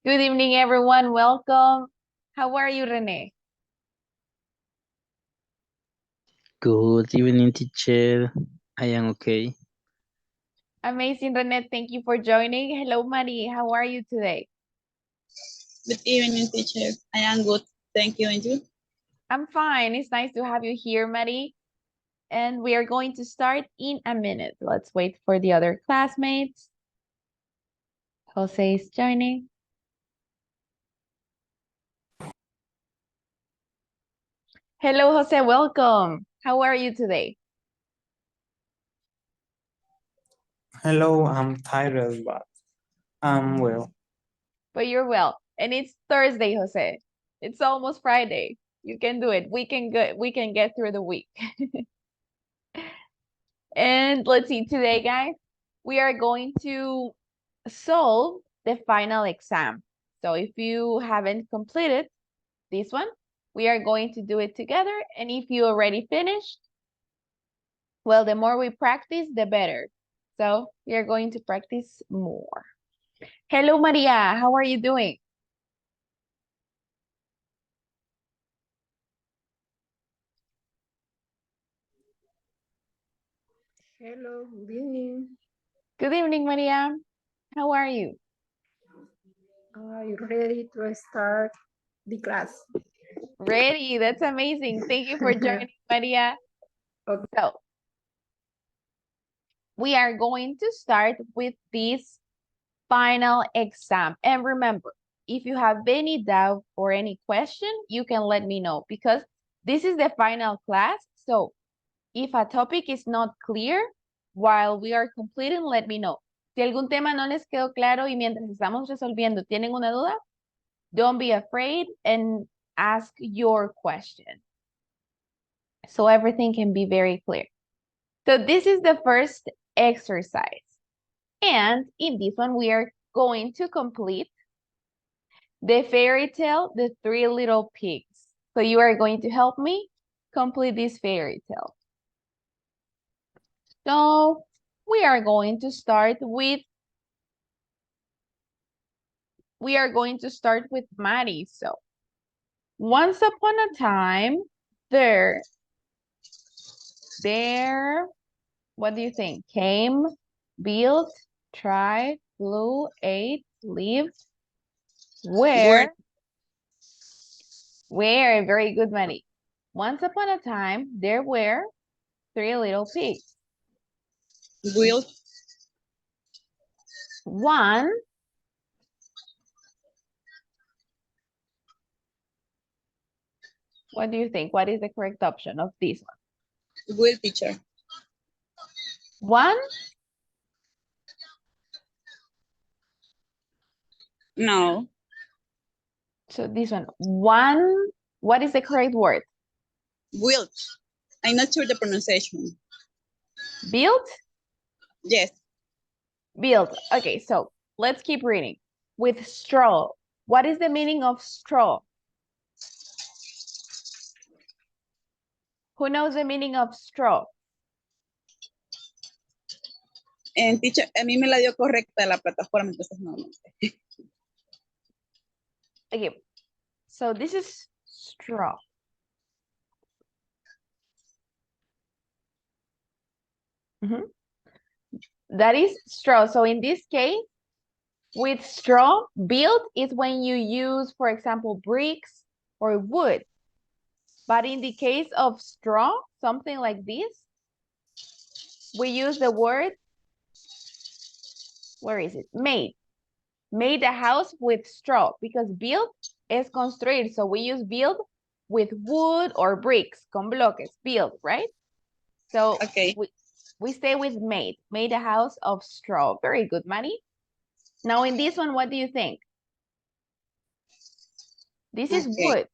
Good evening, everyone. Welcome. How are you, Renee? Good evening, teacher. I am okay. Amazing, Renee. Thank you for joining. Hello, Marie. How are you today? Good evening, teacher. I am good. Thank you. And you? I'm fine. It's nice to have you here, Marie. And we are going to start in a minute. Let's wait for the other classmates. Jose is joining. Hello, Jose. Welcome. How are you today? Hello, I'm tired, but I'm well. But you're well. And it's Thursday, Jose. It's almost Friday. You can do it. We can get through the week. And let's see, today, guys, we are going to solve the final exam. So if you haven't completed this one, we are going to do it together. And if you already finished, well, the more we practice, the better. So we are going to practice more. Hello, Maria. How are you doing? Hello, good evening. Good evening, Maria. How are you? Are you ready to start the class? Ready. That's amazing. Thank you for joining, Maria. Okay. So we are going to start with this final exam. And remember, if you have any doubt or any question, you can let me know because this is the final class. So if a topic is not clear while we are completing, let me know. Si algún tema no les quedó claro y mientras estamos resolviendo tienen una duda, don't be afraid and ask your question. So everything can be very clear. So this is the first exercise. And in this one, we are going to complete the fairy tale, The Three Little Pigs. So you are going to help me complete this fairy tale. So we are going to start with Maddie. So once upon a time, there, what do you think? Came, built, tried, flew, ate, lived, where, very good, Maddie. Once upon a time, there were three little pigs. Will. One, what do you think? What is the correct option of this one? Will, teacher. One, No. so this one, what is the correct word? Will. I'm not sure the pronunciation. Built? Yes. Built. Okay, so let's keep reading. With straw. What is the meaning of straw? Who knows the meaning of straw? And teacher, a mí me la dio correcta la plataforma, entonces no. Okay, so this is straw. That is straw. So in this case, with straw, built is when you use, for example, bricks or wood. But in the case of straw, something like this, we use the word, where is it? Made. Made a house with straw because build is construir. So we use build with wood or bricks, con bloques, build, right? So okay. we stay with made. Made a house of straw. Very good, Manny. Now in this one, what do you think? This is wood.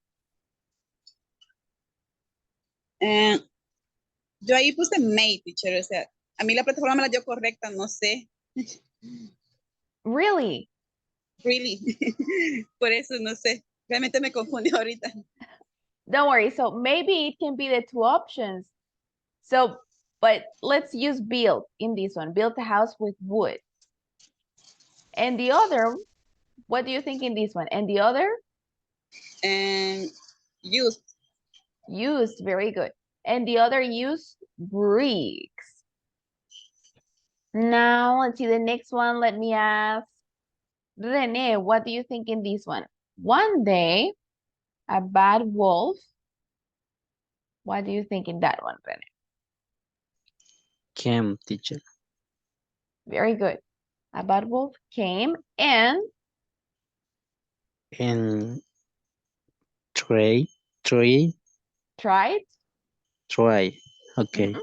Yo ahí puse made, teacher. O sea, a mí la plataforma me la dio correcta, no sé. Really? Really. Por eso no sé. Realmente me confundió ahorita. Don't worry. So maybe it can be the two options. So, but let's use build in this one. Build a house with wood. And the other, What do you think in this one? And the other? And used. Used, very good. And the other used bricks. Now, let's see the next one. Let me ask Rene, what do you think in this one? One day, a bad wolf. What do you think in that one, Rene? Came, teacher. Very good. A bad wolf came and And try, try, tried try. Okay.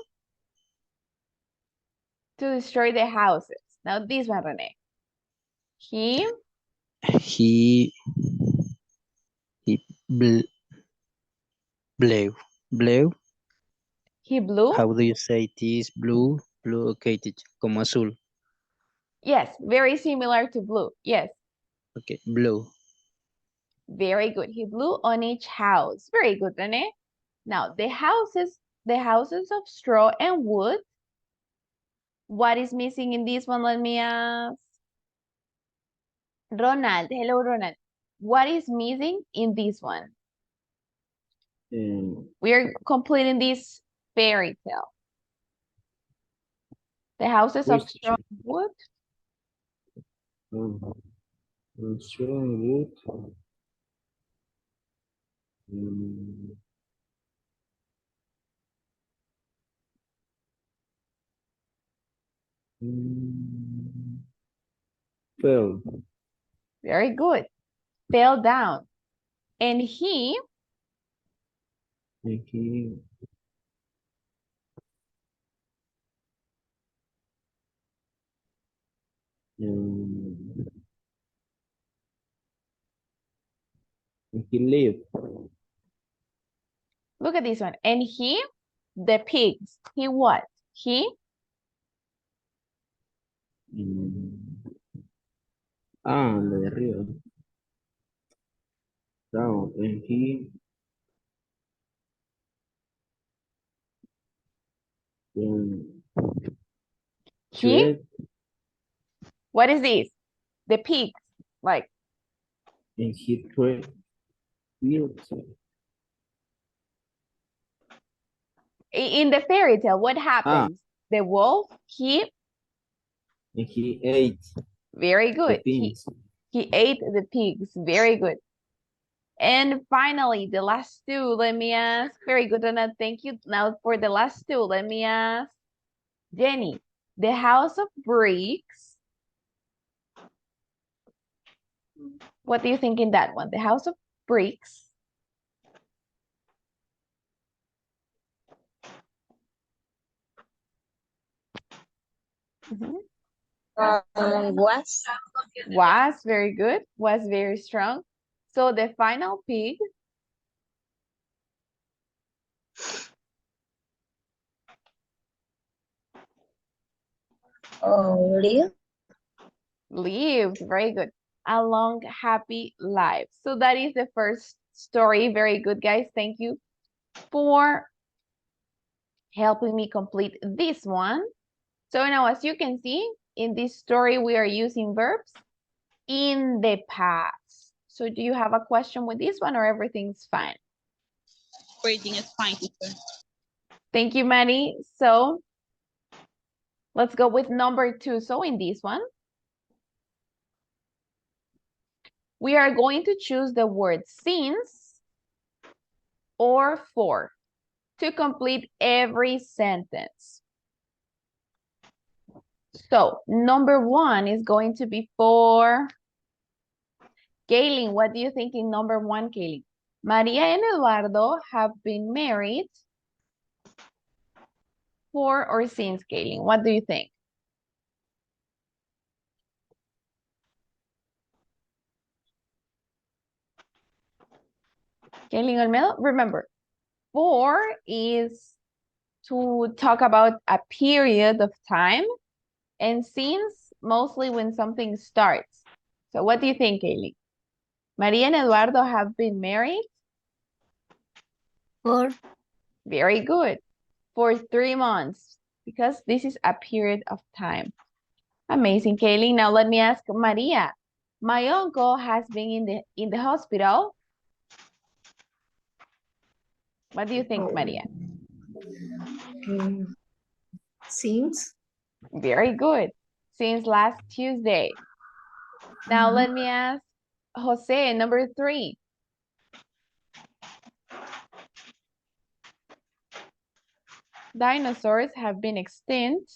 to destroy the houses. Now this one, Rene. He He blew, blew. blew. How do you say this? Blue, blue. Okay, teacher. Como azul. Yes, very similar to blue. Yes, Okay, blue. very good. He blew on each house. Very good, Rene. Now the houses of straw and wood. What is missing in this one? Let me ask. Ronald, hello Ronald. What is missing in this one? We are completing this fairy tale. The houses of straw and wood. Strong wood. Mm, mm, Fell. Very good. Fell down. And he And he um, and he lived. look at this one. And he, the pigs. He what? He Mm. Ah, la de arriba. Down. And he um, he. tread What is this? The pigs. Like and he tread fields. in the fairy tale, what Ah, happens? The wolf, he, and he ate very the good. things. He ate the pigs. Very good. And finally, the last two, let me ask. Very good, Anna. Thank you. Now for the last two, let me ask Jenny. The house of bricks. What do you think in that one? The house of bricks. Mhm. Was. Was very good. Was very strong. So the final pig. Oh, live. Lived, very good. A long, happy life. So that is the first story. Very good, guys. Thank you for helping me complete this one. So now, as you can see, in this story, we are using verbs in the past. So do you have a question with this one or everything's fine? Everything is fine, teacher. Thank you, Maddie. So let's go with number 2. So in this one, we are going to choose the word since or for to complete every sentence. So number 1 is going to be for Kaylin. What do you think in number 1, Kaylin? Maria and Eduardo have been married for or since, Kaylin? What do you think? Kaylin Olmedo, remember, for is to talk about a period of time, and since mostly when something starts. So what do you think, Kaylin? Maria and Eduardo have been married? For Very good. For 3 months, because this is a period of time. Amazing, Kaylin. Now let me ask Maria. My uncle has been in the hospital. What do you think, Oh. Maria? Since. Very good. Since last Tuesday. Now let me ask Jose, number 3. Dinosaurs have been extinct.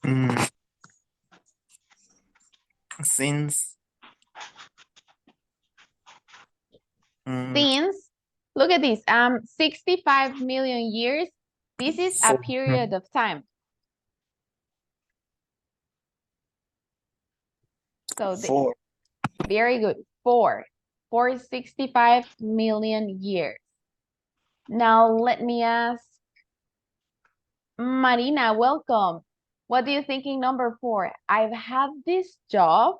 Mm, since. Since, look at this, 65 million years. This is a period of time. So very good. 4. 65 million years. Now let me ask Marina, welcome. What do you think in number 4? I've had this job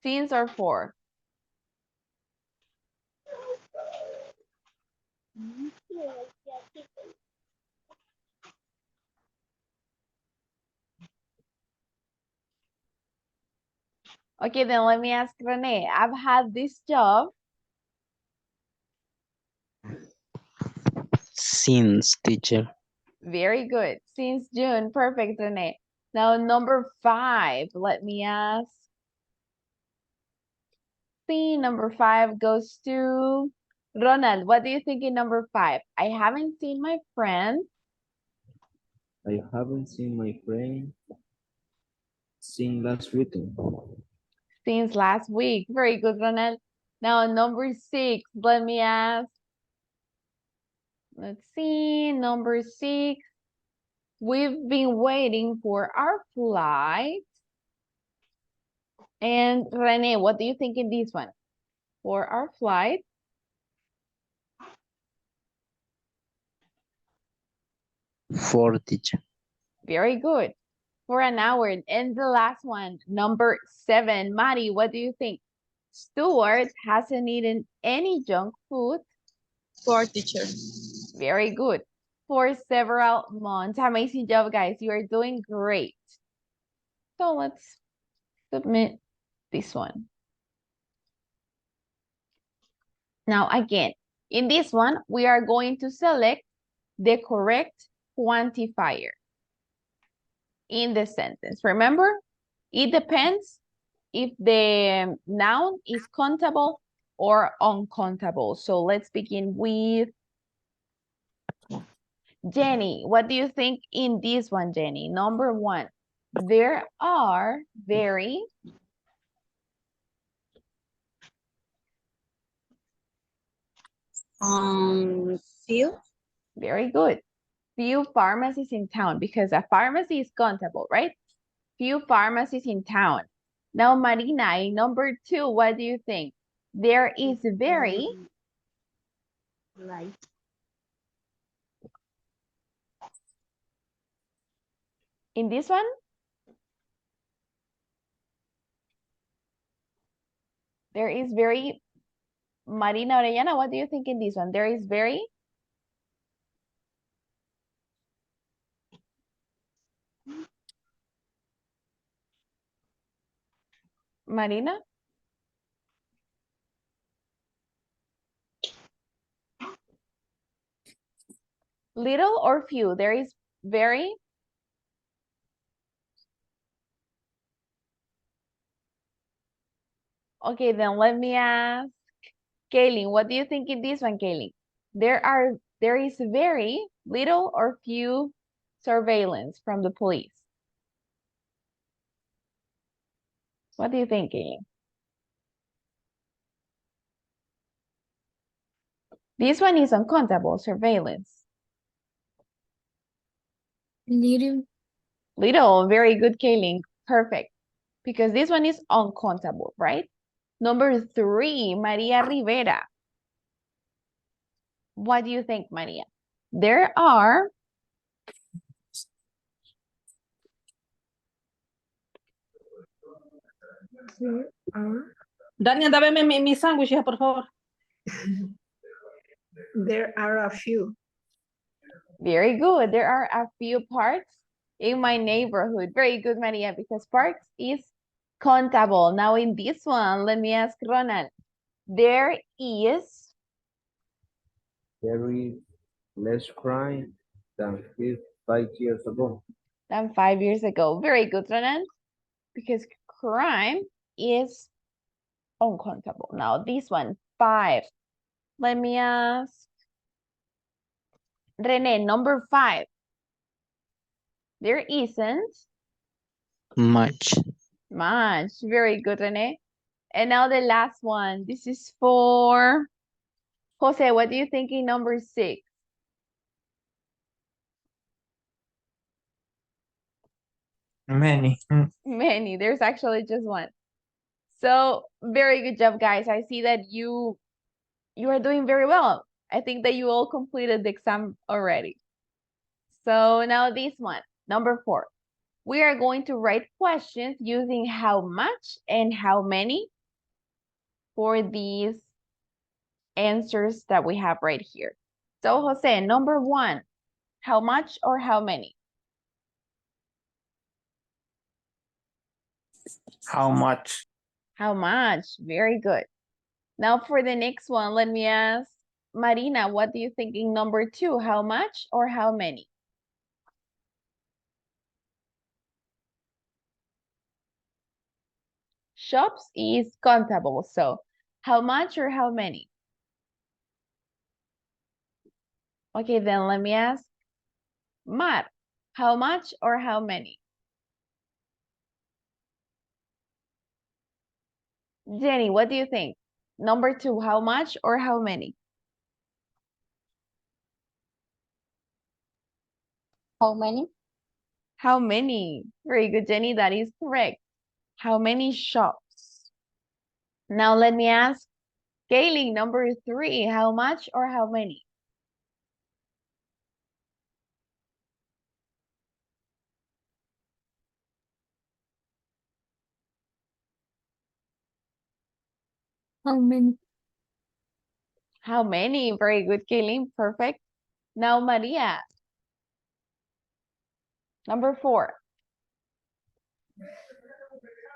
since or 4? Okay, then let me ask Renee. I've had this job Since, teacher. very good. Since June. Perfect, Renee. Now, number 5. Let me ask. See, number 5 goes to Ronald. What do you think in number 5? I haven't seen my friend I haven't seen my friend since last weekend. since last week. Very good, Ronald. Now, number 6. Let me ask. Let's see. Number 6. We've been waiting for our flight. And Renee, what do you think in this one? For our flight? 4, teacher. Very good. For an hour. And the last one, number 7. Mari, what do you think? Stuart hasn't eaten any junk food. 4, teacher. Very good. For several months. Amazing job, guys. You are doing great. So let's submit this one. Now, again, in this one, we are going to select the correct quantifier in the sentence. Remember, it depends if the noun is countable or uncountable. So let's begin with Jenny. What do you think in this one, Jenny? Number 1, there are very Few. very good. Few pharmacies in town because a pharmacy is countable, right? Few pharmacies in town. Now, Marina, in number 2, what do you think? There is very Light. in this one. There is very, Marina Orellana, what do you think in this one? There is very Marina? Little or few? There is very. Okay, then let me ask Kaylin, what do you think in this one, Kaylin? There is very little or few surveillance from the police. What do you think, Kaylin? This one is uncountable surveillance. Little. Little, very good, Kaylin. Perfect. Because this one is uncountable, right? Number 3, Maria Rivera. What do you think, Maria? There are Dani, anda a verme mi sándwich, por favor. There are a few. very good. There are a few parts in my neighborhood. Very good, Maria, because parks is countable. Now in this one, let me ask Ronald. There is There is less crime than 5 years ago. than 5 years ago. Very good, Ronald, because crime is uncountable. Now this one, 5. Let me ask Rene, number 5. There isn't Much. much. Very good, Rene. And now the last one. This is for Jose. What do you think in number 6? Many. Many. There's actually just one. So very good job, guys. I see that you are doing very well. I think that you all completed the exam already. So now this one, number 4. We are going to write questions using how much and how many for these answers that we have right here. So Jose, number 1, how much or how many? How much? How much? Very good. Now for the next one, let me ask Marina, what do you think in number 2, how much or how many? Shops is countable, so how much or how many? Okay, then let me ask Mar, how much or how many? Jenny, what do you think? Number 2, how much or how many? How many? How many? Very good, Jenny, that is correct. How many shops? Now let me ask Kaylee, number 3, how much or how many? How many? How many? Very good, Kaylee, perfect. Now Maria, number 4.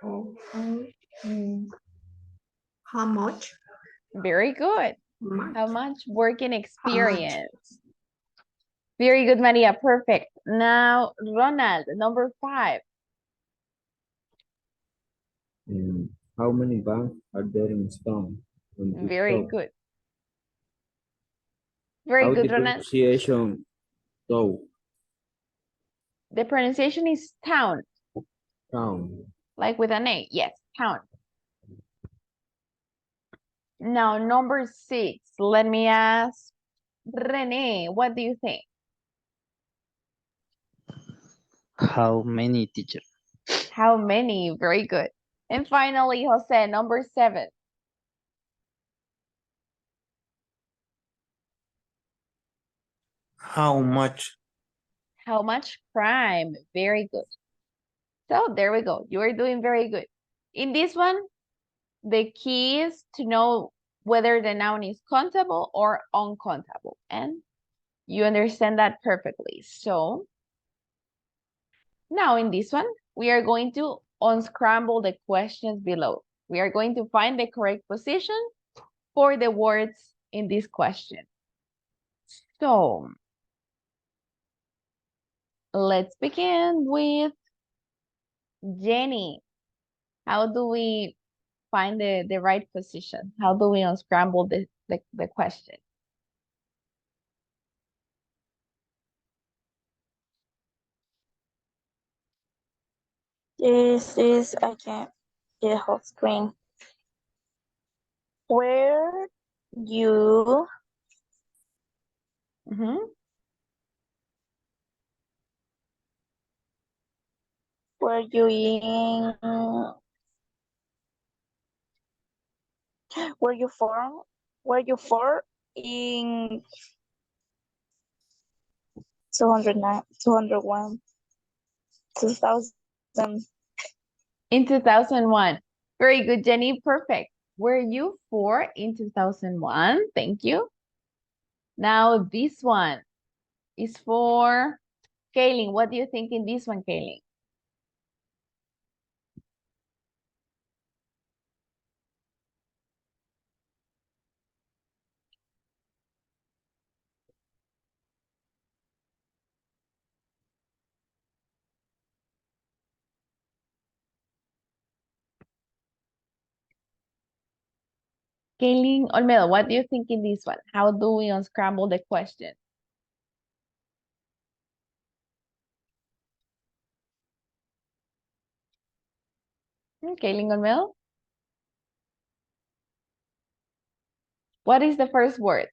Oh, how much? Very good. Much. How much working How much? experience? Very good, Maria, perfect. Now Ronald, number 5. How many banks are there in Spain? Very good. Very How the good, Ronald. pronunciation go? The pronunciation is town, Town. like with an A. Yes, town. Now, number 6. Let me ask Rene, what do you think? How many, teacher? How many? Very good. And finally, Jose, number 7. How much? How much crime? Very good. So there we go. You are doing very good. In this one, the key is to know whether the noun is countable or uncountable. And you understand that perfectly. So now in this one, we are going to unscramble the questions below. We are going to find the correct position for the words in this question. So let's begin with Jenny. How do we find the right position? How do we unscramble the question? This is again the whole screen. Where you Mhm. were you in were you from were you for in 209 201 2000 In 2001. Very good, Jenny. Perfect. Were you 4 in 2001? Thank you. Now this one is for Kaylin, what do you think in this one, Kaylin? Kaylin Olmedo, what do you think in this one? How do we unscramble the question? Kaylin Olmedo? What is the first word?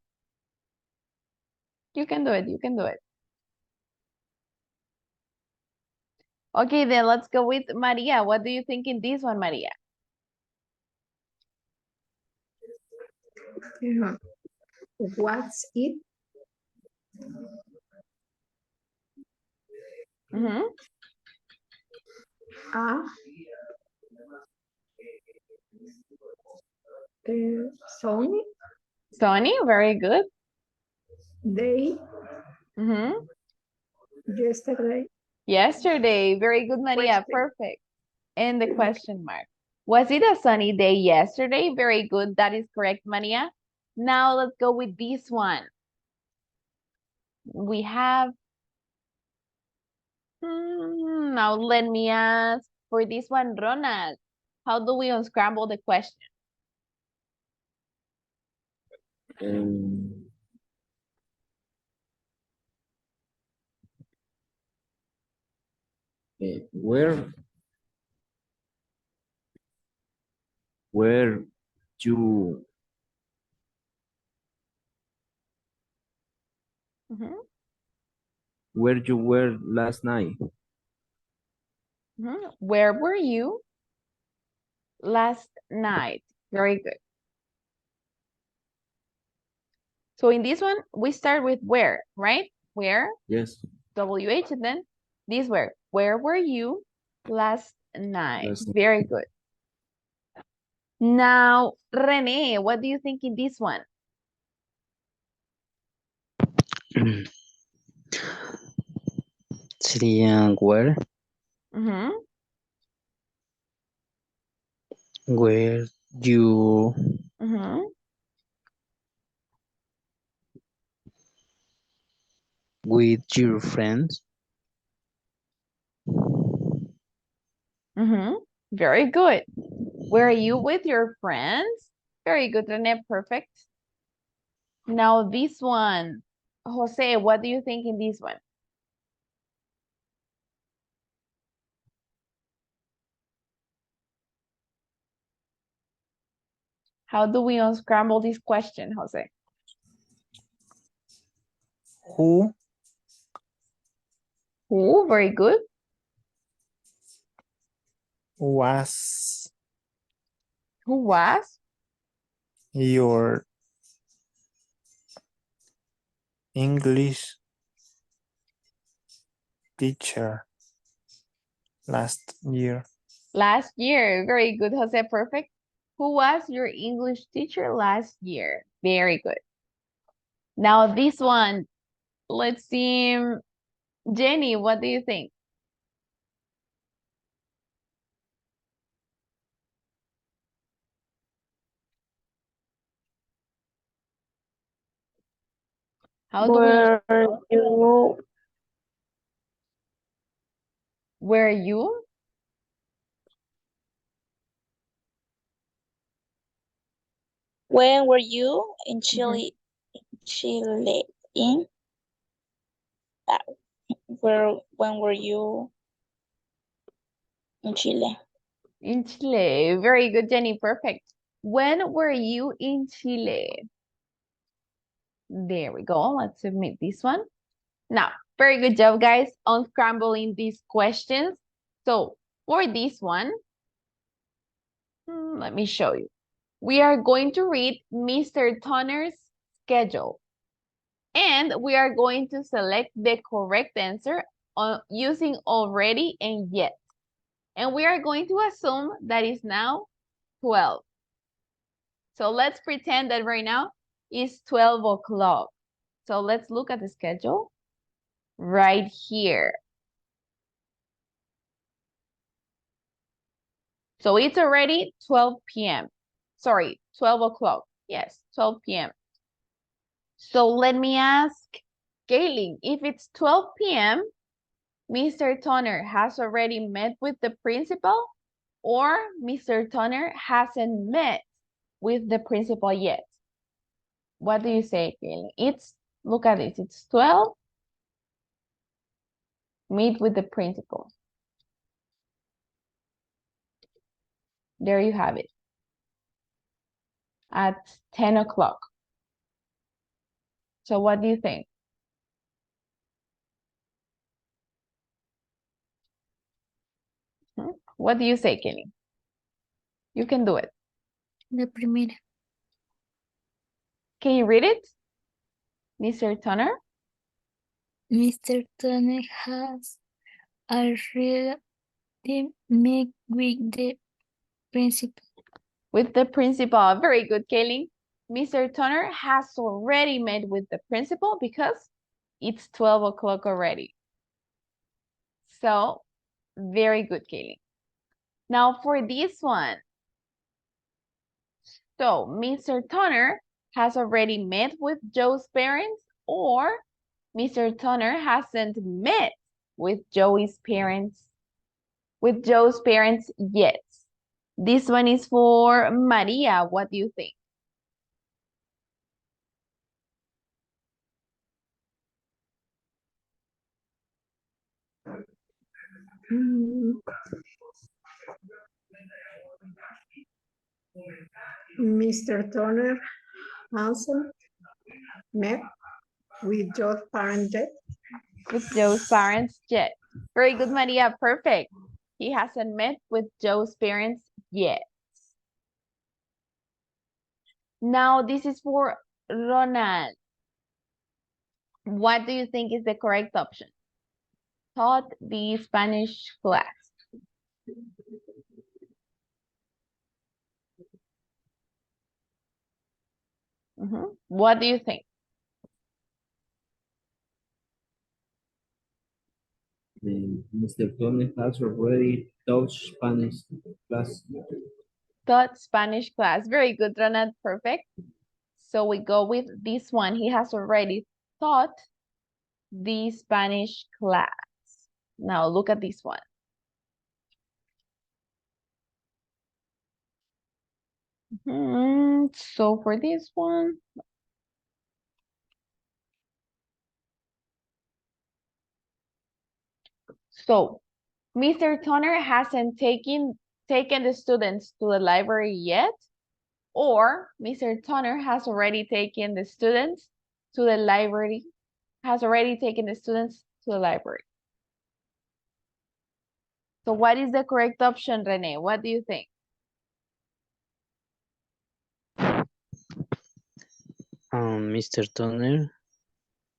You can do it, you can do it. Okay, then let's go with Maria. What do you think in this one, Maria? What's it? Mhm. A sunny Sunny, very good. day Mhm. yesterday. Yesterday, very good, Maria, Wednesday. perfect. And the question mark. Was it a sunny day yesterday? Very good, that is correct, Maria. Now let's go with this one. We have, now let me ask for this one, Ronald. How do we unscramble the question? Um, where you Mhm, where you were last night? mhm. Where were you last night? Very good. So in this one, we start with where, right? Where, Yes, WH, and then this where were you last night? last night. Very good. Now, Renee, what do you think in this one? Sería Mhm, where you mhm, with your friends. mhm. Very good. Were you with your friends? Very good, Renee, perfect. Now this one, Jose, what do you think in this one? How do we unscramble this question, Jose? Who Who? Very good. was Who was? your English teacher last year? Last year. Very good, Jose, perfect. Who was your English teacher last year? Very good. Now this one, let's see. Jenny, what do you think? How do we, Were you were you? when were you in Mhm. Chile in uh, when were you in Chile? In Chile. Very good, Jenny, perfect. When were you in Chile? There we go. Let's submit this one. Now, very good job, guys, on scrambling these questions. So for this one, let me show you. We are going to read Mr. Toner's schedule. And we are going to select the correct answer using already and yet. And we are going to assume that is now 12. So let's pretend that right now is 12 o'clock. So let's look at the schedule. right here. So it's already 12 p.m. Sorry, 12 o'clock. Yes, 12 p.m. So let me ask Kaylin, if it's 12 p.m., Mr. Toner has already met with the principal or Mr. Toner hasn't met with the principal yet? What do you say, Kaylin? Look at this, it's 12. Meet with the principal. There you have it. At 10 o'clock. So what do you think? What do you say, Kelly? You can do it. La primera. Can you read it? Mr. Toner? Mr. Turner has already met with the principal. With the principal. Very good, Kelly. Mr. Toner has already met with the principal because it's 12 o'clock already. So, very good, Kelly. Now for this one. So, Mr. Toner has already met with Joe's parents or Mr. Toner hasn't met with Joey's parents, with Joe's parents yet. This one is for Maria. What do you think? Mr. Turner Hansen met with Joe's parents yet? With Joe's parents yet. Very good, Maria. Perfect. He hasn't met with Joe's parents yet. Now this is for Ronald. What do you think is the correct option? Taught the Spanish class. What do you think? Mr. Tony has already taught Spanish class. Taught Spanish class. Very good, Ronald. Perfect. So we go with this one. He has already taught the Spanish class. Now look at this one. So for this one, so Mr. Toner hasn't taken the students to the library yet, or Mr. Toner has already taken the students to the library, So what is the correct option, Rene? What do you think? Mr. Toner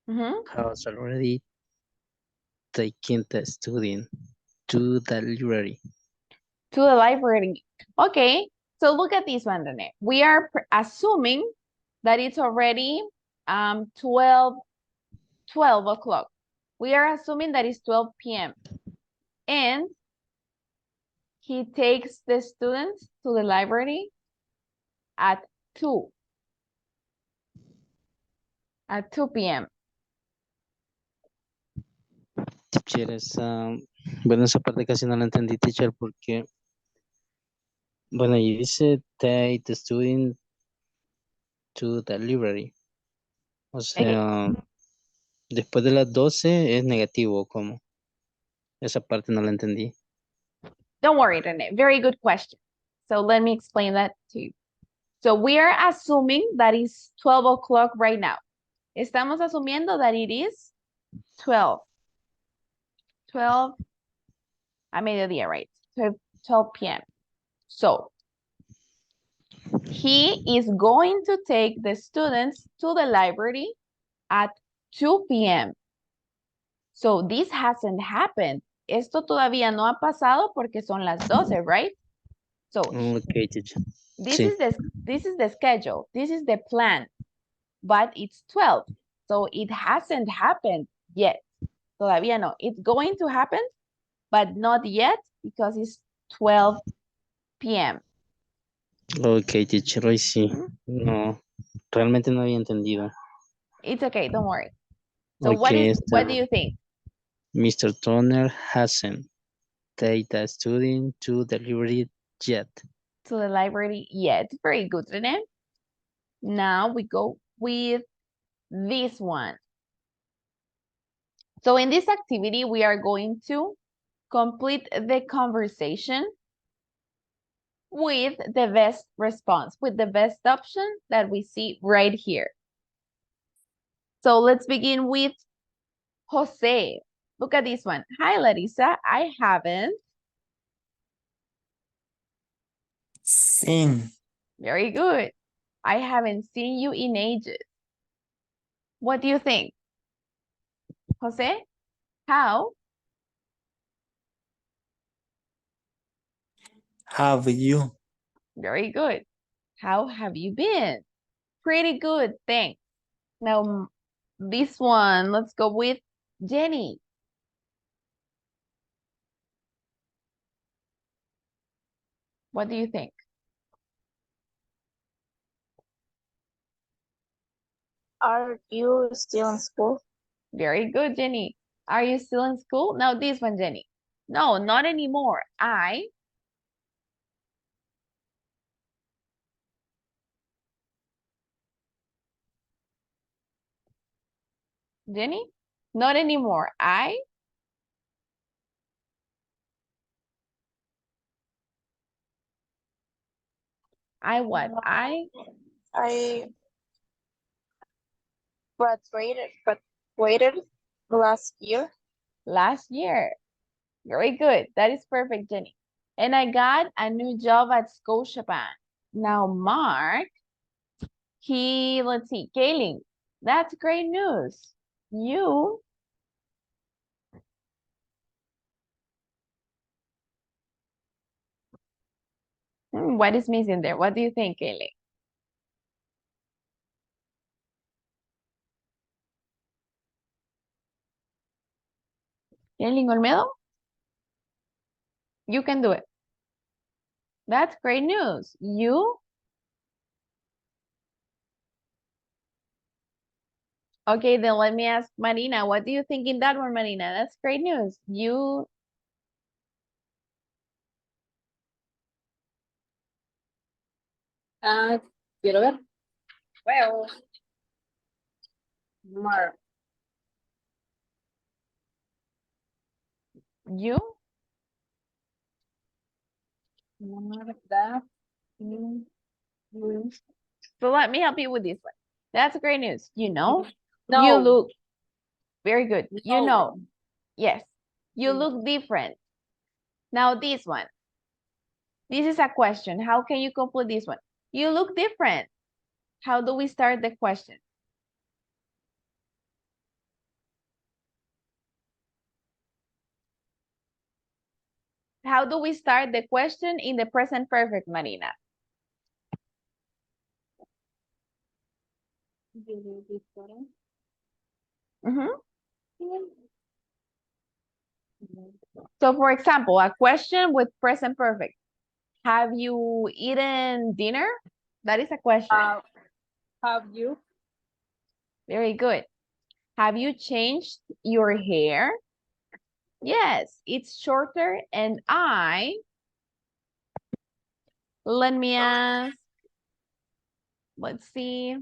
Mm-hmm. has already taken the student to the library. To the library. Okay, so look at this one, Rene. We are assuming that it's already 12 o'clock. We are assuming that it's 12 p.m. And he takes the students to the library at 2 p.m. Teacher, bueno, esa parte casi no la entendí, teacher, porque, bueno, y dice take the student to the library. O sea, después de las 12 es negativo, ¿cómo? Esa parte no la entendí. Don't worry, Rene. Very good question. So let me explain that to you. So we are assuming that it's 12 o'clock right now. Estamos asumiendo that it is 12 a mediodía, right? 12 p.m. So he is going to take the students to the library at 2 p.m. So this hasn't happened. Esto todavía no ha pasado porque son las 12, right? So Okay, teacher. this Sí. is the schedule. This is the plan. But it's 12. So it hasn't happened yet. Todavía no. It's going to happen, but not yet because it's 12 p.m. Ok, teacher, hoy sí. No, realmente no había entendido. It's okay, don't worry. So Ok, what do you think? Mr. Turner hasn't taken a student to deliver it yet. To the library yet. Very good, Rene. Now we go with this one. So in this activity, we are going to complete the conversation with the best response, with the best option that we see right here. So let's begin with Jose. Look at this one. Hi, Larissa. I haven't. Seen. Very good. I haven't seen you in ages. What do you think? Jose, how Have you? very good. How have you been? Pretty good, thanks. Now, this one, let's go with Jenny. What do you think? Are you still in school? Very good, Jenny. Are you still in school? Now, this one, Jenny. No, not anymore. Jenny? Not anymore. I what? No. I graduated last year. Last year. Very good. That is perfect, Jenny. And I got a new job at Scotiabank. Now, Mark, let's see, Kaylin, that's great news. You, what is missing there? What do you think, Kaylin? Kaylin Olmedo? You can do it. That's great news. You? Okay, then let me ask Marina. What do you think in that one, Marina? That's great news. You, Quiero ver. Well, Mark. you? Mark that. Mm, mm. So let me help you with this one. That's great news. You know, No. you look very good. You No. know, yes, you Mm. look different. Now this one. This is a question. How can you complete this one? You look different. How do we start the question? How do we start the question in the present perfect, Marina? Mhm. So for example, a question with present perfect. Have you eaten dinner? That is a question. Have you? Very good. Have you changed your hair? Yes, it's shorter and let me ask, let's see.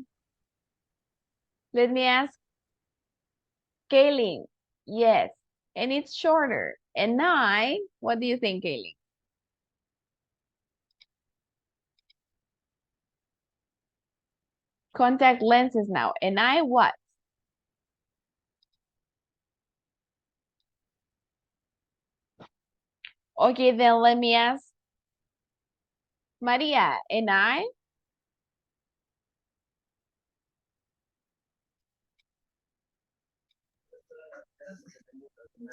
Let me ask Kaylin. Yes, and it's shorter. And what do you think, Kaylin? Contact lenses now. And what? Okay, then let me ask Maria. And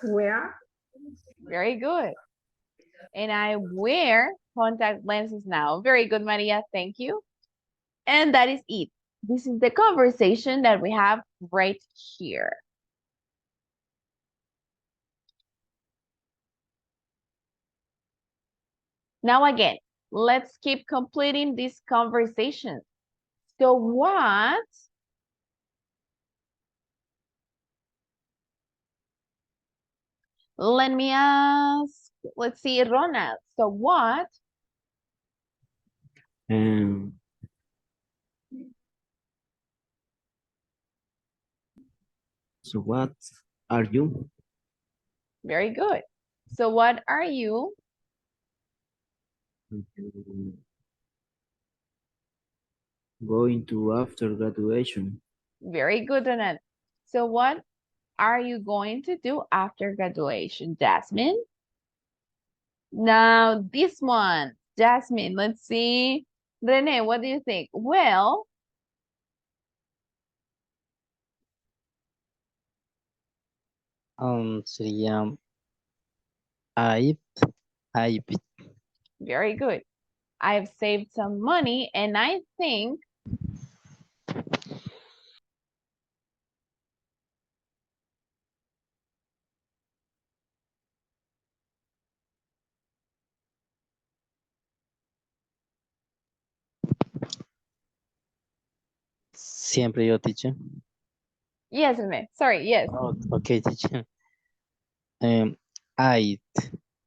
Where? very good. And I wear contact lenses now. Very good, Maria. Thank you. And that is it. This is the conversation that we have right here. Now again, let's keep completing this conversation. So what? Let me ask, let's see, Ronald. So what? Um, so what are you? Very good. So what are you? Going to after graduation. Very good, Ronald. So what are you going to do after graduation, Jasmine? Now this one, Jasmine, let's see. Rene, what do you think? Well, Sería I very good. I've saved some money and I think siempre yo, teacher. yes, Rene. Sorry, yes. Oh, okay, teacher. Um, I,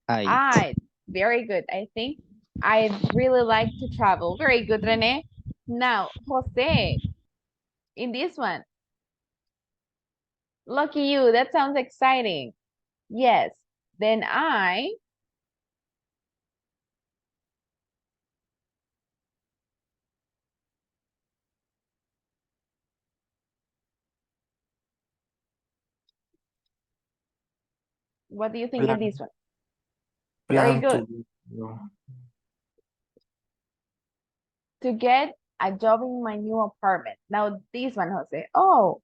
I very good. I think I'd really like to travel. Very good, Rene. Now, Jose, in this one. Lucky you, that sounds exciting. Yes. Then I, what do you think in Plan, this one? Very good. no, To get a job in my new apartment. Now this one, Jose. Oh,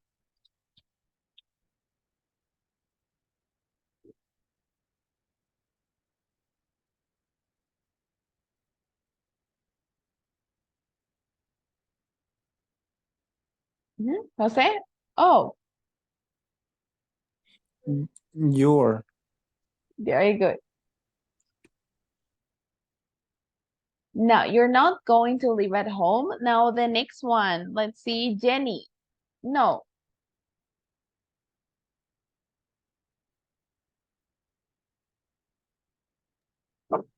Jose. Oh, your, very good. Now you're not going to live at home. Now the next one. Let's see, Jenny. No,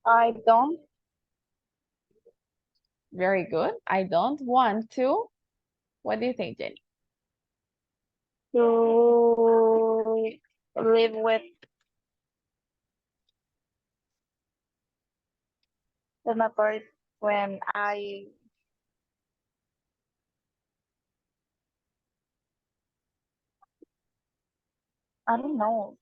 I don't very good. I don't want to. What do you think, Jenny? to live with my parents when I don't know.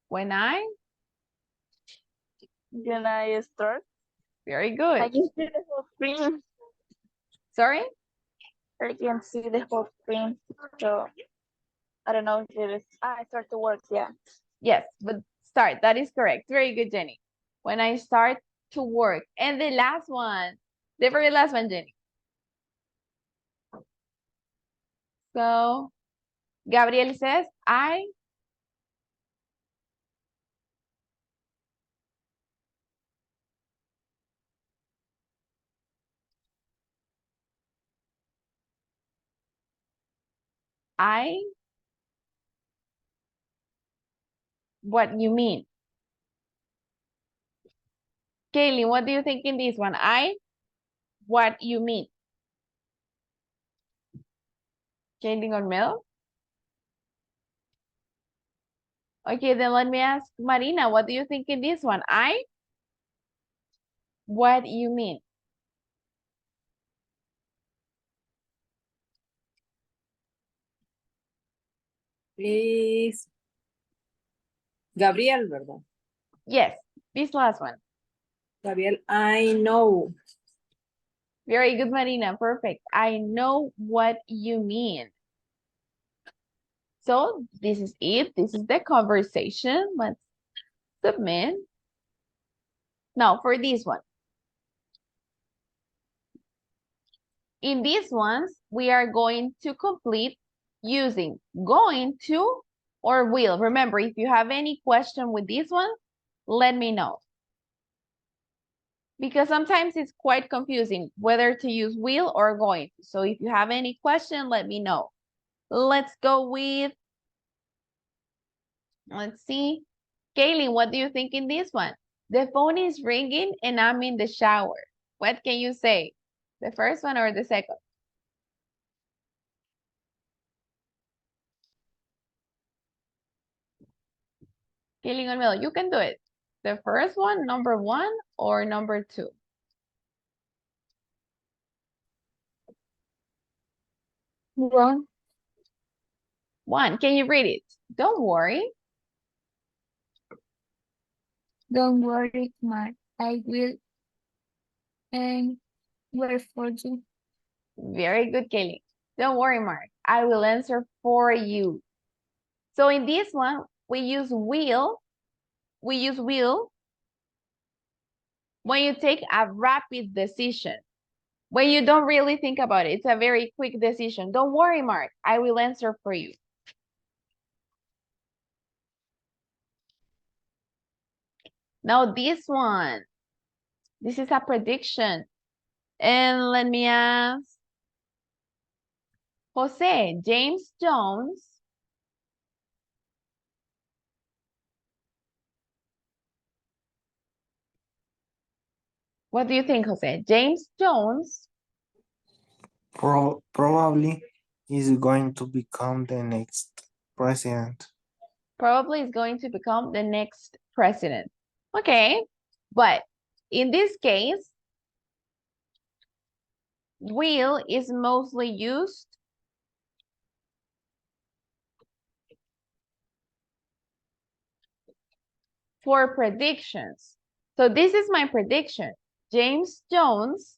When I? When I start, Very I good. can see the whole screen. Sorry? I can see the whole screen. So I don't know if it is. I start to work. Yeah. Yes, but start. That is correct. Very good, Jenny. When I start to work. And the last one, the very last one, Jenny. So Gabriel says, I, what you mean? Kaylee, what do you think in this one? What you mean? Changing on milk? Okay, then let me ask Marina, what do you think in this one? What you mean? Please. Gabriel, ¿verdad? Yes, this last one. Gabriel, I know. Very good, Marina. Perfect. I know what you mean. So this is it. This is the conversation. Let's submit. Now for this one. In these ones, we are going to complete using going to or will? Remember, if you have any question with this one, let me know. Because sometimes it's quite confusing whether to use will or going. So if you have any question, let me know. Let's go with, let's see. Kaylin, what do you think in this one? The phone is ringing and I'm in the shower. What can you say? The first one or the second? Kaylin Olmedo, you can do it. The first one, number 1 or number 2? One. 1, can you read it? Don't worry. Don't worry, Mark. I will and wait for you. Very good, Kaylin. Don't worry, Mark. I will answer for you. So in this one, we use will. We use will when you take a rapid decision. When you don't really think about it, it's a very quick decision. Don't worry, Mark. I will answer for you. Now this one. This is a prediction. And let me ask. Jose, James Jones. What do you think, Jose? James Jones Probably is going to become the next president. probably is going to become the next president. Okay, but in this case, will is mostly used for predictions. So this is my prediction. James Jones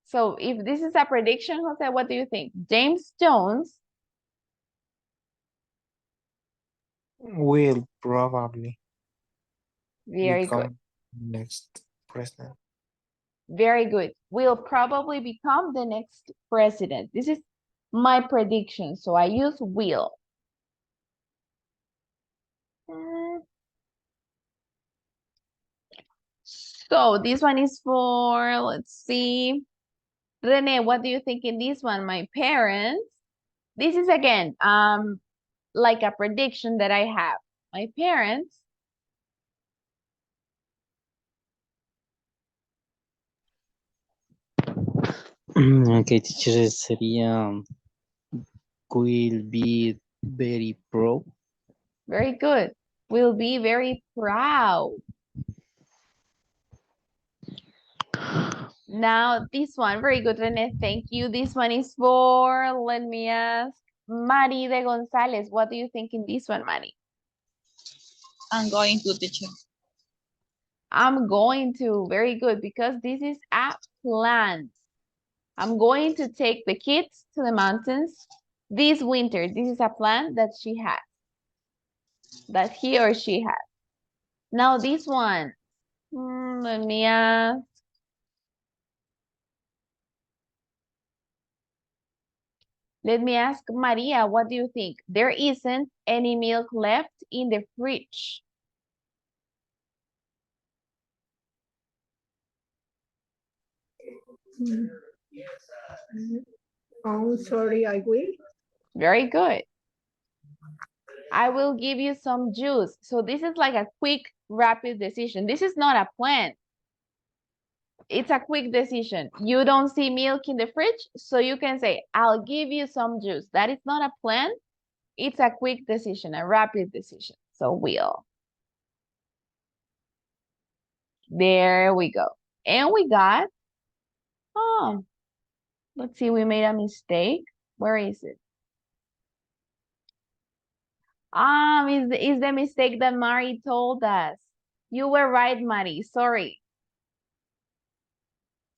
so if this is a prediction, Jose, what do you think? James Jones Will probably very good. become next president. Very good. Will probably become the next president. This is my prediction, so I use will. So this one is for, let's see. Rene, what do you think in this one? My parents. This is again, like a prediction that I have. My parents Okay, teacher, sería will be very proud. very good. Will be very proud. Now this one, very good, Rene. Thank you. This one is for, let me ask, Mari de Gonzalez. What do you think in this one, Mari? I'm going to teacher. I'm going to, very good, because this is a plan. I'm going to take the kids to the mountains this winter. This is a plan that she has, that he or she has. Now this one, let me ask. Let me ask Maria, what do you think? There isn't any milk left in the fridge. Oh, sorry, I will. Very good. I will give you some juice. So this is like a quick, rapid decision. This is not a plan. It's a quick decision. You don't see milk in the fridge, so you can say, I'll give you some juice. That is not a plan. It's a quick decision, a rapid decision. So will. There we go. And we got, oh, let's see, we made a mistake. Where is it? Is the mistake that Mari told us. You were right, Mari, sorry.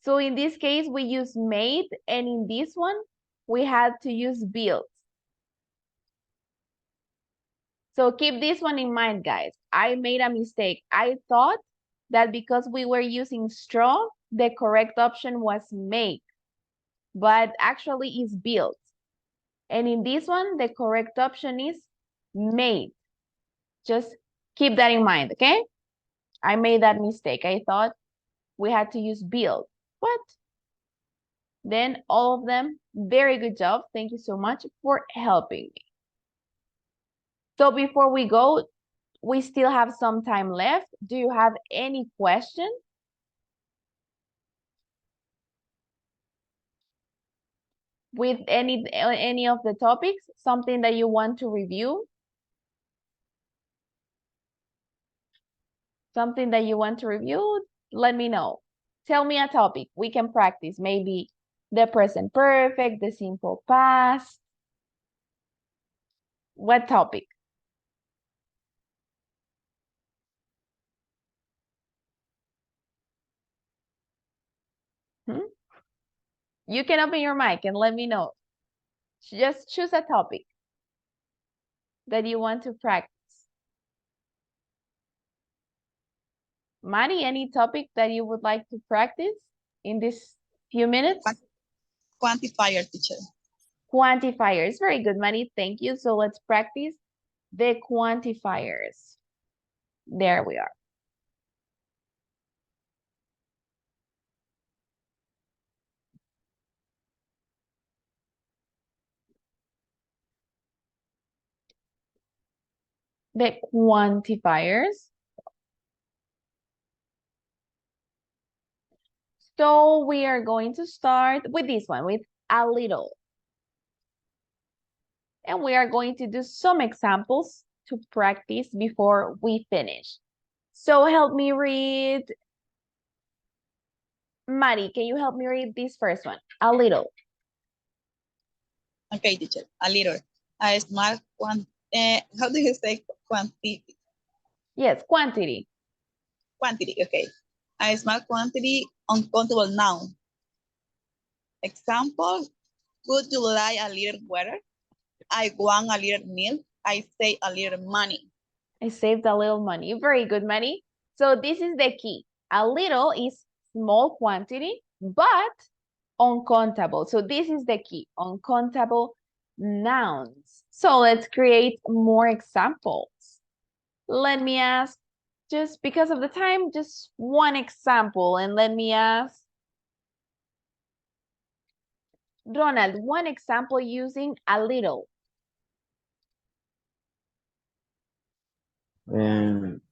So in this case, we use made, and in this one, we had to use built. So keep this one in mind, guys. I made a mistake. I thought that because we were using straw, the correct option was make, but actually is built. And in this one, the correct option is made. Just keep that in mind, okay? I made that mistake. I thought we had to use build. What? Then all of them, very good job. Thank you so much for helping me. So before we go, we still have some time left. Do you have any question? With any of the topics, something that you want to review? Something that you want to review? Let me know. Tell me a topic. We can practice. Maybe the present perfect, the simple past. What topic? Hmm? You can open your mic and let me know. Just choose a topic that you want to practice. Mari, any topic that you would like to practice in this few minutes? Quantifier, teacher. Quantifiers. Very good, Mari. Thank you. So let's practice the quantifiers. There we are. The quantifiers. So we are going to start with this one, with a little. And we are going to do some examples to practice before we finish. So help me read. Mari, can you help me read this first one? A little. Okay, teacher. A little. A small how do you say quantity? Yes, quantity. Quantity, okay. A small quantity, uncountable noun. Example, would you like a little water? I want a little milk. I say a little money. I saved a little money. Very good, Mari. So this is the key. A little is small quantity, but uncountable. So this is the key, uncountable nouns. So let's create more examples. Let me ask, just because of the time, just one example. And let me ask, Ronald, one example using a little. Um,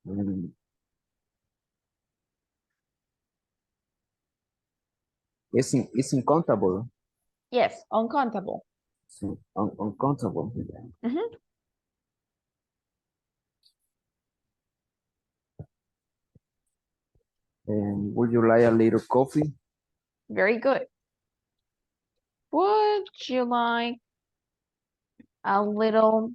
um, it's uncountable. Yes, uncountable. It's uncountable. Mhm. Would you like a little coffee? Very good. Would you like a little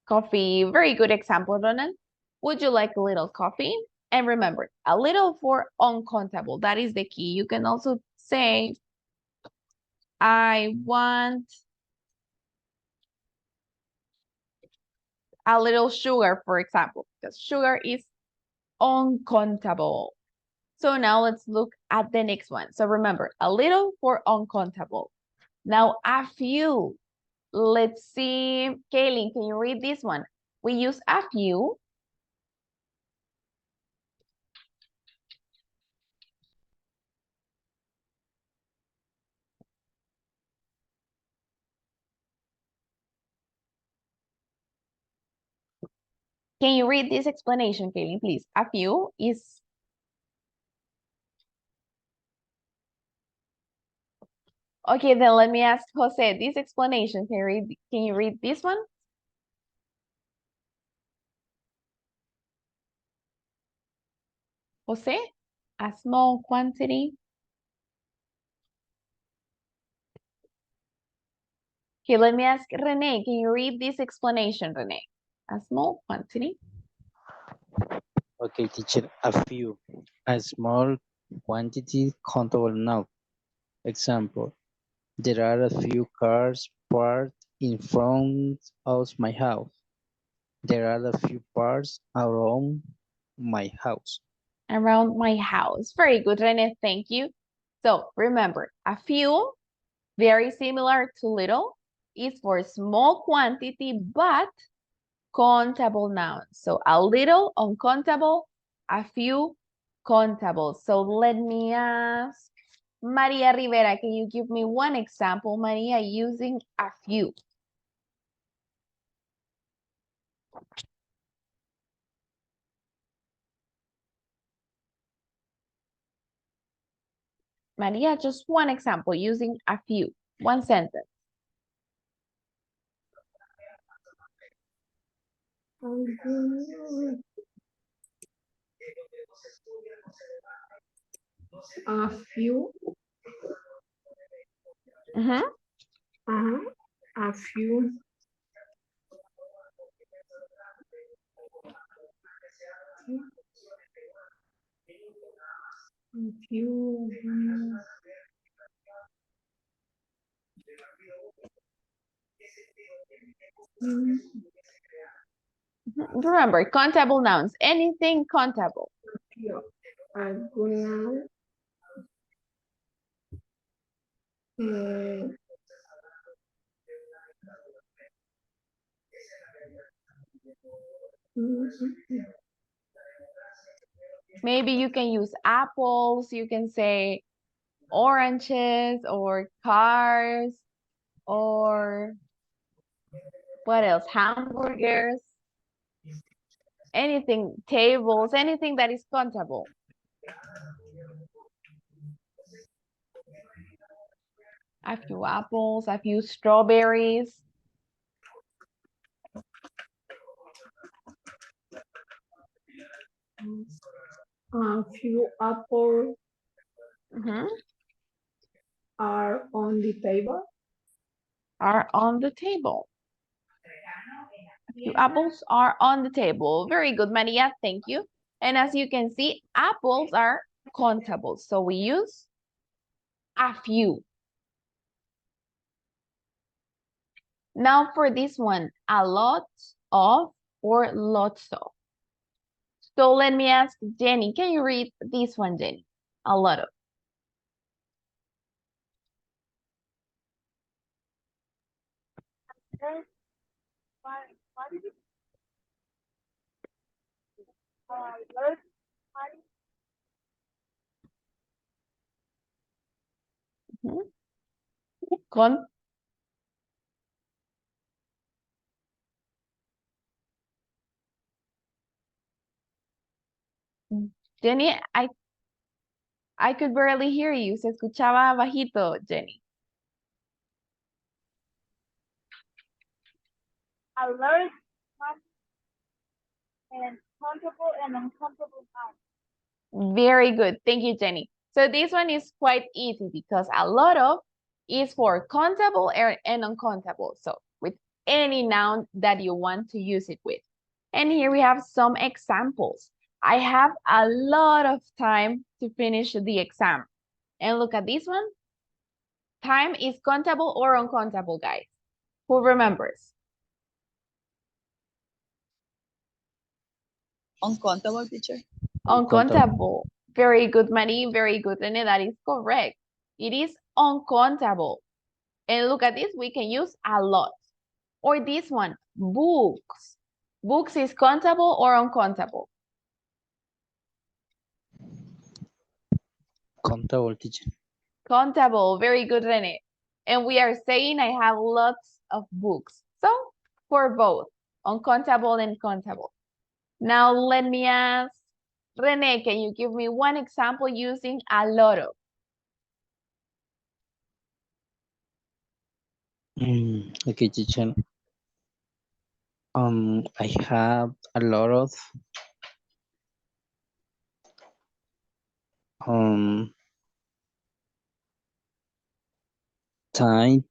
coffee? Very good example, Ronald. Would you like a little coffee? And remember, a little for uncountable. That is the key. You can also say, I want a little sugar, for example, because sugar is uncountable. So now let's look at the next one. So remember, a little for uncountable. Now a few. Let's see. Kaylin, can you read this one? We use a few. Can you read this explanation, Kaylin, please? A few is... Okay, then let me ask Jose, this explanation, can you read this one? Jose, a small quantity. Okay, let me ask Renee, can you read this explanation, Renee? A small quantity. Okay, teacher, a few, a small quantity countable now. Example, there are a few cars park in front of my house. There are a few parks around my house. Around my house. Very good, Rene. Thank you. So remember, a few, very similar to little, is for small quantity, but countable nouns. So a little, uncountable, a few, countable. So let me ask Maria Rivera, can you give me one example, Maria, using a few? Maria, just one example using a few, one sentence. A few. Mhm. A few. A few. Remember, countable nouns, anything countable. Alguna. Maybe you can use apples, you can say oranges or cars or what else? Hamburgers, anything, tables, anything that is countable. A few apples, a few strawberries. A few apples Mhm. are on the table. Are on the table. A few apples are on the table. Very good, Maria. Thank you. And as you can see, apples are countable. So we use a few. Now for this one, a lot of or lots of. So let me ask Jenny, can you read this one, Jenny? A lot of. There's one, large party. Mhm. Con Jenny, I could barely hear you. Se escuchaba bajito, Jenny. A large quantity and countable and uncountable nouns. Very good. Thank you, Jenny. So this one is quite easy because a lot of is for countable and uncountable. So with any noun that you want to use it with. And here we have some examples. I have a lot of time to finish the exam. And look at this one. Time is countable or uncountable, guys? Who remembers? Uncountable, teacher. Uncountable. Very good, Marie. Very good, Rene. That is correct. It is uncountable. And look at this. We can use a lot. Or this one, books. Books is countable or uncountable? Countable, teacher. Countable. Very good, Rene. And we are saying I have lots of books. So for both, uncountable and countable. Now let me ask, Rene, can you give me one example using a lot of? Okay, teacher. I have a lot of time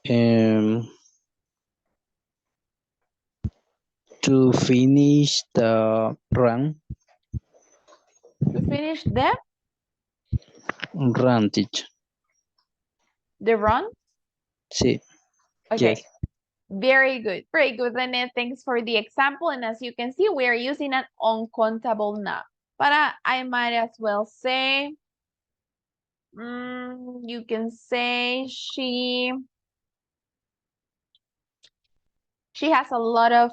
um, to finish the run We finished Run, teacher. the run. Sí. Okay. Yes. Very good. Very good, Lynette. Thanks for the example. And as you can see, we are using an uncountable noun. But I might as well say, you can say she has a lot of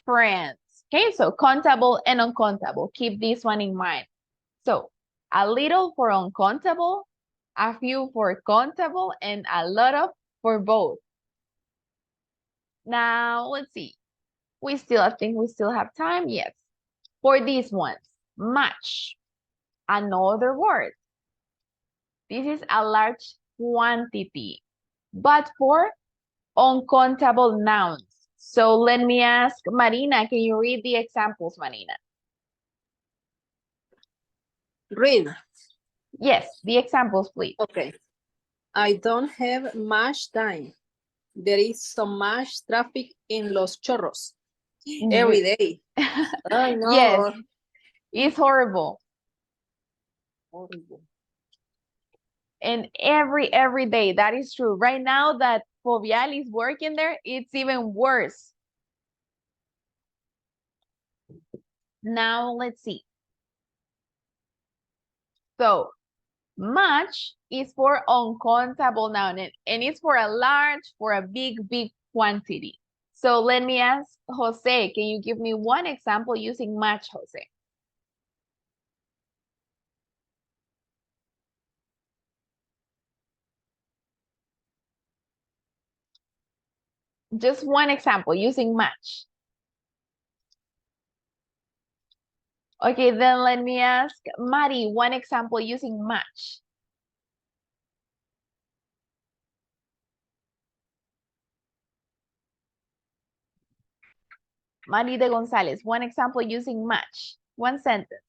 friends. Okay, so countable and uncountable. Keep this one in mind. So a little for uncountable, a few for countable, and a lot of for both. Now, let's see. I think we still have time. Yes. For these ones, much. Another word. This is a large quantity. But for uncountable nouns. So let me ask Marina, can you read the examples, Marina? Read. Yes, the examples, please. Okay. I don't have much time. There is so much traffic in Los Chorros every day. I know. Yes, it's horrible. Horrible. And every day, that is true. Right now that Fovial is working there, it's even worse. Now, let's see. So, much is for uncountable noun, and it's for a big quantity. So let me ask Jose, can you give me one example using much, Jose? Just one example using much. Okay, then let me ask Mari, one example using much. Mari de Gonzalez, one example using much. One sentence.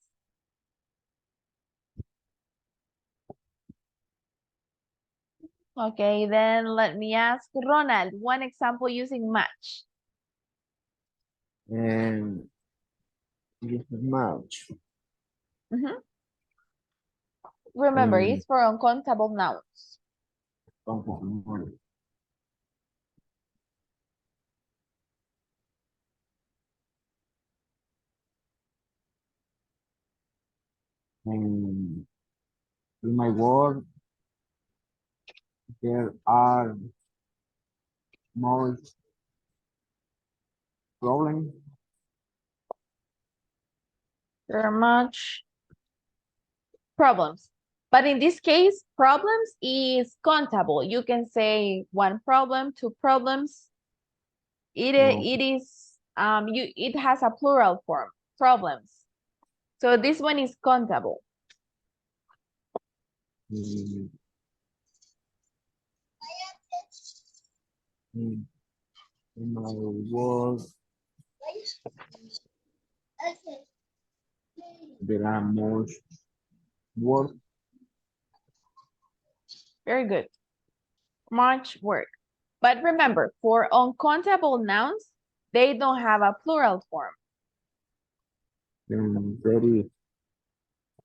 Okay, then let me ask Ronald, one example using much. And this is much. Remember, it's for uncountable nouns. And in my work, there are most problems. There are much problems. But in this case, problems is countable. You can say one problem, two problems. It has a plural form, problems. So this one is countable. In my work, there are most work. Very good. Much work. But remember, for uncountable nouns, they don't have a plural form.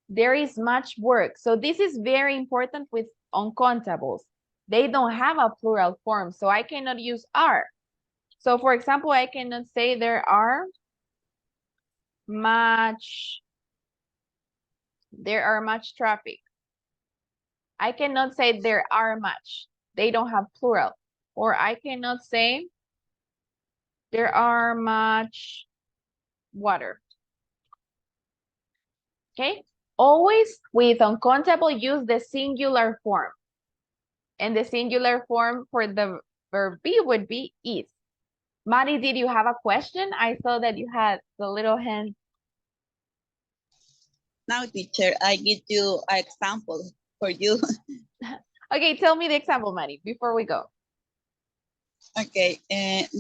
There is much work. So this is very important with uncountables. They don't have a plural form, so I cannot use are. So for example, I cannot say there are much traffic. I cannot say there are much. They don't have plural. Or I cannot say there are much water. Okay? Always with uncountable, use the singular form. And the singular form for the verb be would be is. Mari, did you have a question? I saw that you had the little hand. Now, teacher, I give you an example for you. Okay, tell me the example, Mari, before we go. Okay,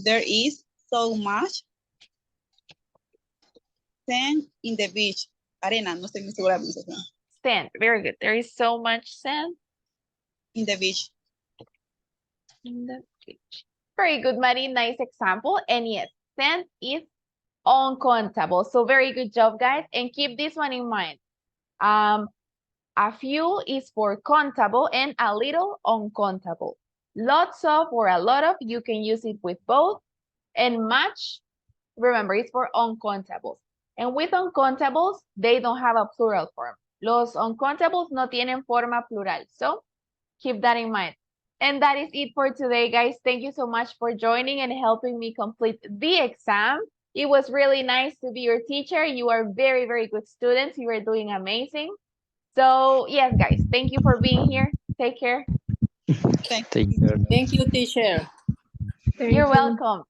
there is so much sand in the beach. Arena, no estoy muy segura de la pronunciación. Sand, very good. There is so much sand In the beach. in the beach. Very good, Mari, nice example. And yes, sand is Uncountable. So very good job, guys. And keep this one in mind. A few is for countable and a little uncountable. Lots of or a lot of, you can use it with both. And much, remember, it's for uncountables. And with uncountables, they don't have a plural form. Los uncountables no tienen forma plural. So keep that in mind. And that is it for today, guys. Thank you so much for joining and helping me complete the exam. It was really nice to be your teacher. You are very, very good students. You are doing amazing. So yes, guys, thank you for being here. Take care. Thank Take you. care. Thank you, teacher. Thank You're you. welcome.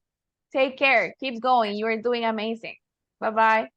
Take care. Keep going. You are doing amazing. Bye-bye.